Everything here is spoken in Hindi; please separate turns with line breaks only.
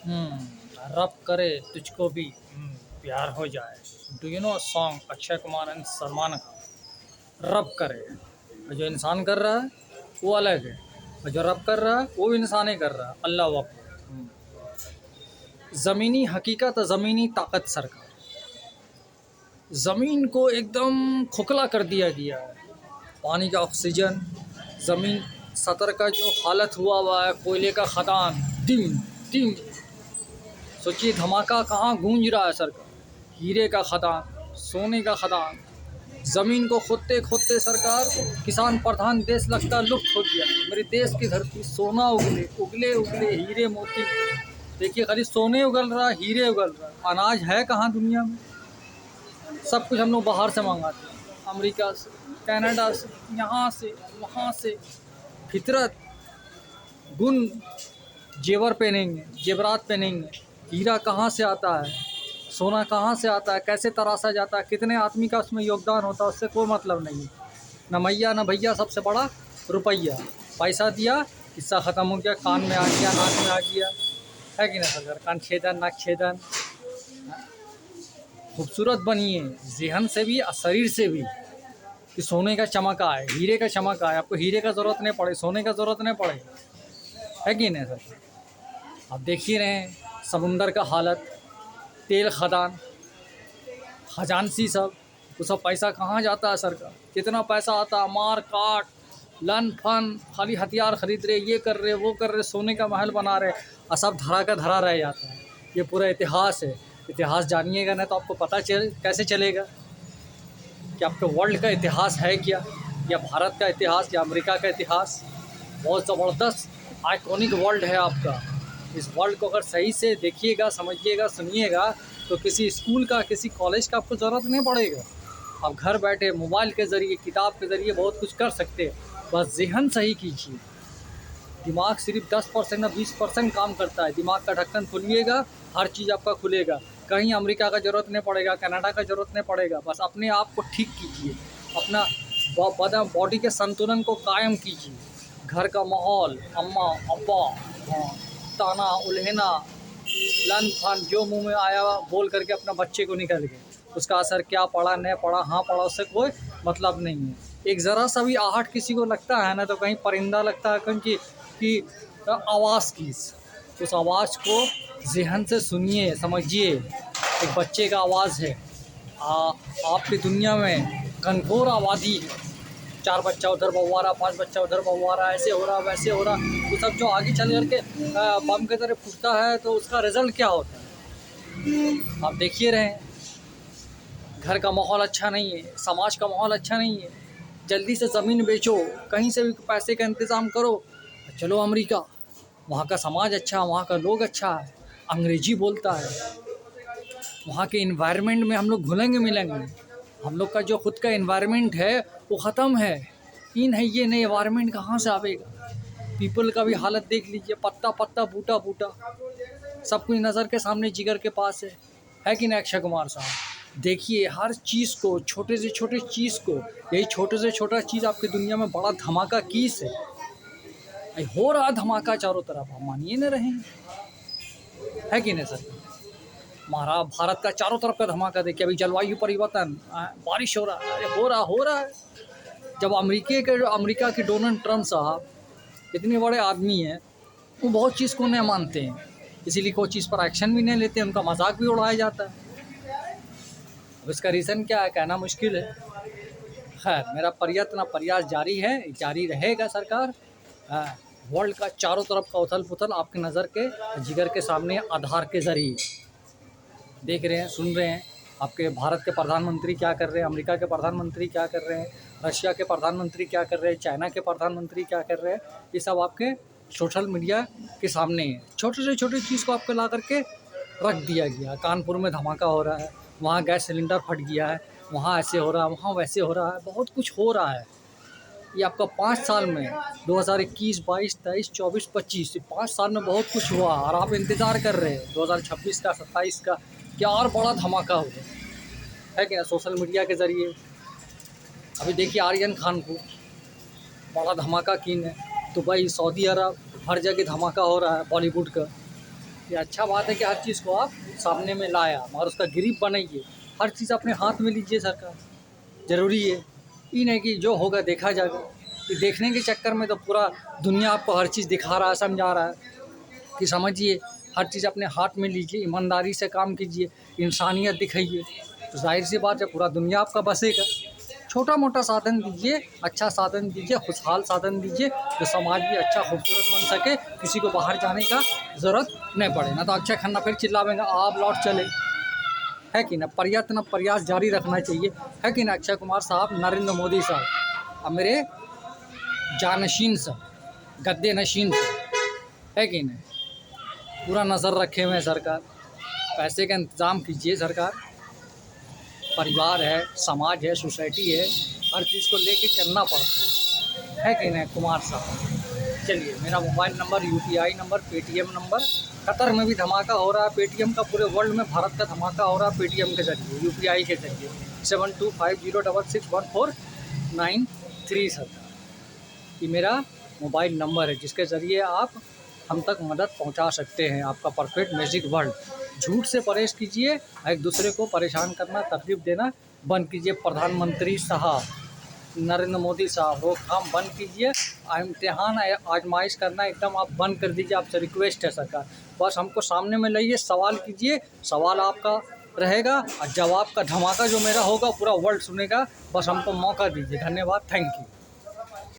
रब करे तुझको भी प्यार हो जाए। Do you know song Akshay Kumar and Salman Khan. रब करे, और जो इंसान कर रहा है वो अलग है, और जो रब कर रहा है वो भी इंसान ही कर रहा है। अल्लाह अकबर। ज़मीनी हकीकत, ज़मीनी ताकत सरकार। ज़मीन को एकदम खोखला कर दिया गया है। पानी का ऑक्सीजन, ज़मीन सतर का जो हालत हुआ है, कोयले का खदान, दिम दिम। सोचिए धमाका कहाँ गूंज रहा है सरकार। हीरे का खदान, सोने का खदान। ज़मीन को खोदते खोदते सरकार किसान प्रधान देश लगता लुप्त हो गया। मेरे देश की धरती सोना उगले उगले उगले हीरे मोती। देखिए खाली सोने उगल रहा है, हीरे उगल रहा है, अनाज है कहाँ दुनिया में। सब कुछ हम लोग बाहर से मंगाते हैं, अमेरिका से, कनाडा से, यहाँ से वहाँ से। फितरत, गुण, जेवर पहनेंगे, जेवरात पहनेंगे। हीरा कहाँ से आता है, सोना कहाँ से आता है, कैसे तराशा जाता है, कितने आदमी का उसमें योगदान होता है, उससे कोई मतलब नहीं है। न मैया न भैया, सबसे बड़ा रुपया। पैसा दिया, किस्सा ख़त्म हो गया, कान में आ गया, नाक में आ गया, है कि नहीं सरकार। कान छेदन, नाक छेदन। खूबसूरत बनिए ज़हन से भी और शरीर से भी, कि सोने का चमका है, हीरे का चमका है। आपको हीरे का ज़रूरत नहीं पड़े, सोने का ज़रूरत नहीं पड़े, है कि नहीं सर। आप देख ही रहे हैं समुंदर का हालत, तेल खदान, खजानसी सब। वो सब पैसा कहाँ जाता है सरकार, कितना पैसा आता है। मार काट, लन फन, खाली हथियार खरीद रहे, ये कर रहे, वो कर रहे, सोने का महल बना रहे, और सब धरा का धरा रह जाता है। ये पूरा इतिहास है। इतिहास जानिएगा ना तो आपको पता कैसे चलेगा कि आपके वर्ल्ड का इतिहास है क्या, या भारत का इतिहास, या अमेरिका का इतिहास। बहुत ज़बरदस्त आइकॉनिक वर्ल्ड है आपका। इस वर्ल्ड को अगर सही से देखिएगा, समझिएगा, सुनिएगा, तो किसी स्कूल का, किसी कॉलेज का आपको ज़रूरत नहीं पड़ेगा। आप घर बैठे मोबाइल के ज़रिए, किताब के ज़रिए बहुत कुछ कर सकते हैं। बस ज़हन सही कीजिए। दिमाग सिर्फ 10% या 20% काम करता है। दिमाग का ढक्कन खोलिएगा, हर चीज़ आपका खुलेगा। कहीं अमेरिका का ज़रूरत नहीं पड़ेगा, कनाडा का ज़रूरत नहीं पड़ेगा। बस अपने आप को ठीक कीजिए, अपना बॉडी के संतुलन को कायम कीजिए। घर का माहौल, अम्मा अब्बा, हाँ, ताना उल्हेना, लन फन, जो मुंह में आया बोल करके अपना बच्चे को निकल गए। उसका असर क्या पड़ा, नहीं पड़ा, हाँ पड़ा, उससे कोई मतलब नहीं है। एक ज़रा सा भी आहट किसी को लगता है ना, तो कहीं परिंदा लगता है, कहीं कि आवाज़ की। उस आवाज़ को ज़हन से सुनिए, समझिए। एक बच्चे का आवाज़ है। आपकी दुनिया में घनघोर आबादी है। 4 बच्चा उधर बव्वा रहा, 5 बच्चा उधर बव्वा रहा, ऐसे हो रहा, वैसे हो रहा। तो सब जो आगे चल करके बम की तरह फूटता है, तो उसका रिज़ल्ट क्या होता है आप देखिए रहे हैं। घर का माहौल अच्छा नहीं है, समाज का माहौल अच्छा नहीं है। जल्दी से ज़मीन बेचो, कहीं से भी पैसे का इंतज़ाम करो, चलो अमेरिका। वहाँ का समाज अच्छा है, वहाँ का लोग अच्छा है, अंग्रेजी बोलता है। वहाँ के इन्वायरमेंट में हम लोग घुलेंगे मिलेंगे। हम लोग का जो खुद का इन्वायरमेंट है वो ख़त्म है। इन है ये नए इन्वायरमेंट कहाँ से आवेगा। पीपल का भी हालत देख लीजिए, पत्ता पत्ता, बूटा बूटा, सब कुछ नज़र के सामने, जिगर के पास है कि नहीं अक्षय कुमार साहब। देखिए हर चीज़ को, छोटे से छोटे चीज़ को, यही छोटे से छोटा चीज़ आपकी दुनिया में बड़ा धमाका किस है। हो रहा धमाका चारों तरफ, आप मानिए न रहे है कि नहीं सर। हमारा भारत का चारों तरफ का धमाका देखिए। अभी जलवायु परिवर्तन, बारिश हो रहा है, अरे हो रहा है। जब अमेरिका के डोनाल्ड ट्रंप साहब इतने बड़े आदमी हैं, वो बहुत चीज़ को नहीं मानते हैं, इसीलिए कोई चीज़ पर एक्शन भी नहीं लेते, उनका मजाक भी उड़ाया जाता है। अब इसका रीज़न क्या है, कहना मुश्किल है। खैर, मेरा प्रयास जारी है, जारी रहेगा सरकार। वर्ल्ड का चारों तरफ का उथल पुथल आपकी नज़र के, जिगर के सामने, आधार के ज़रिए देख रहे हैं, सुन रहे हैं। आपके भारत के प्रधानमंत्री क्या कर रहे हैं, अमेरिका के प्रधानमंत्री क्या कर रहे हैं, रशिया के प्रधानमंत्री क्या कर रहे हैं, चाइना के प्रधानमंत्री क्या कर रहे हैं, ये सब आपके सोशल मीडिया के सामने है। छोटे से छोटी चीज़ को आपको ला करके रख दिया गया। कानपुर में धमाका हो रहा है, वहाँ गैस सिलेंडर फट गया है, वहाँ ऐसे हो रहा है, वहाँ वैसे हो रहा है, बहुत कुछ हो रहा है। ये आपका 5 साल में 2021, 22, 23, 24, 25, 5 साल में बहुत कुछ हुआ, और आप इंतज़ार कर रहे हैं 2026 का, 27 का, क्या और बड़ा धमाका हो है क्या सोशल मीडिया के ज़रिए। अभी देखिए आर्यन खान को बड़ा धमाका कीन है, दुबई, सऊदी अरब, हर जगह धमाका हो रहा है बॉलीवुड का। ये अच्छा बात है कि हर चीज़ को आप सामने में लाया और उसका गिरीफ बनाइए, हर चीज़ अपने हाथ में लीजिए सरकार, ज़रूरी है। ये नहीं कि जो होगा देखा जाएगा, कि देखने के चक्कर में तो पूरा दुनिया आपको हर चीज़ दिखा रहा है, समझा रहा है कि समझिए हर चीज़ अपने हाथ में लीजिए, ईमानदारी से काम कीजिए, इंसानियत दिखाइए, तो जाहिर सी बात है पूरा दुनिया आपका बसेगा। छोटा मोटा साधन दीजिए, अच्छा साधन दीजिए, खुशहाल साधन दीजिए, जो समाज भी अच्छा खूबसूरत बन सके, किसी को बाहर जाने का ज़रूरत नहीं पड़े। ना तो अक्षय खन्ना फिर चिल्लावेंगे आप लौट चले, है कि ना। प्रयास जारी रखना चाहिए, है कि ना। अक्षय कुमार साहब, नरेंद्र मोदी साहब और मेरे जानशीन साहब, गद्दे नशीन साहब, है कि नहीं, पूरा नज़र रखे हुए हैं सरकार। पैसे का इंतज़ाम कीजिए सरकार, परिवार है, समाज है, सोसाइटी है, हर चीज़ को लेके चलना पड़ता है कि नहीं कुमार साहब। चलिए, मेरा mobile number, UPI number, Paytm number, Qatar में भी धमाका हो रहा है पेटीएम का, पूरे वर्ल्ड में भारत का धमाका हो रहा है पेटीएम के ज़रिए, यूपीआई के ज़रिए 7250661493 सर, ये मेरा मोबाइल नंबर है जिसके ज़रिए आप हम तक मदद पहुंचा सकते हैं। आपका परफेक्ट मैजिक वर्ल्ड, झूठ से परहेज़ कीजिए, एक दूसरे को परेशान करना, तकलीफ देना बंद कीजिए। प्रधानमंत्री साहब नरेंद्र मोदी साहब, रोकथाम बंद कीजिए, इम्तिहान आजमाइश करना एकदम आप बंद कर दीजिए, आपसे रिक्वेस्ट है सरकार। बस हमको सामने में लाइए, सवाल कीजिए, सवाल आपका रहेगा और जवाब का धमाका जो मेरा होगा पूरा वर्ल्ड सुनेगा। बस हमको मौका दीजिए। धन्यवाद, थैंक यू।